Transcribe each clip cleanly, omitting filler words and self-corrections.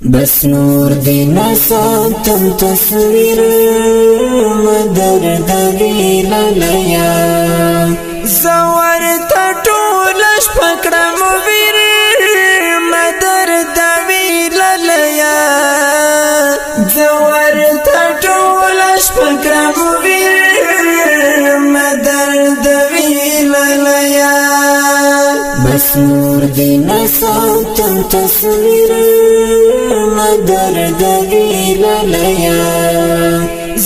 بس نور دی نساتم تصویر مدر دوی للیا زور تا ټولش پکړم ویر مدر دوی للیا زور تا ټولش پکړم ویر مدر دوی للیا بس نور دی نساتم تصویر مدر دوی للیا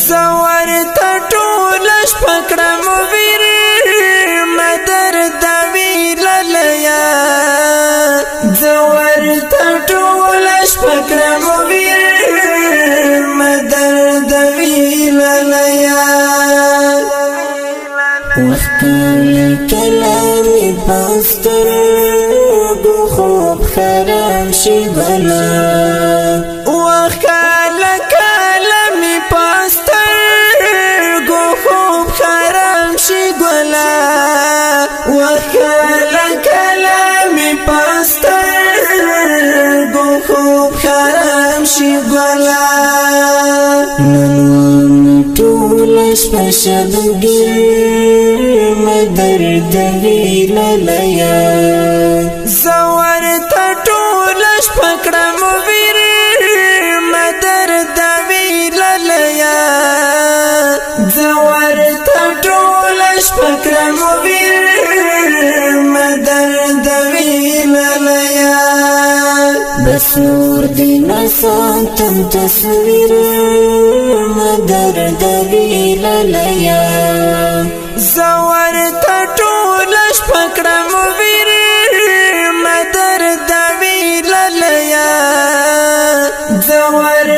زور تا ټولش پکړم ویر مدر دوی للیا زور تا ټولش پکړم ویر مدر دوی للیا وقت کلامی پاستر گو خوب خرام شی گلا وقت کلامی پاستر گو خوب خرام شی گلا وقت کلامی پاستر گو خوب خرام شی گلا طولش پشبگیر مدر دوی للیا زور تا ټولش پکړم ویر مدر دوی للیا زور تا ټولش پکړم ویر مدر دوی للیا بس نور دی نساتم تصویر مدر دوی للیا زور تا ټولش پکړم ویر مدر دوی للیا زور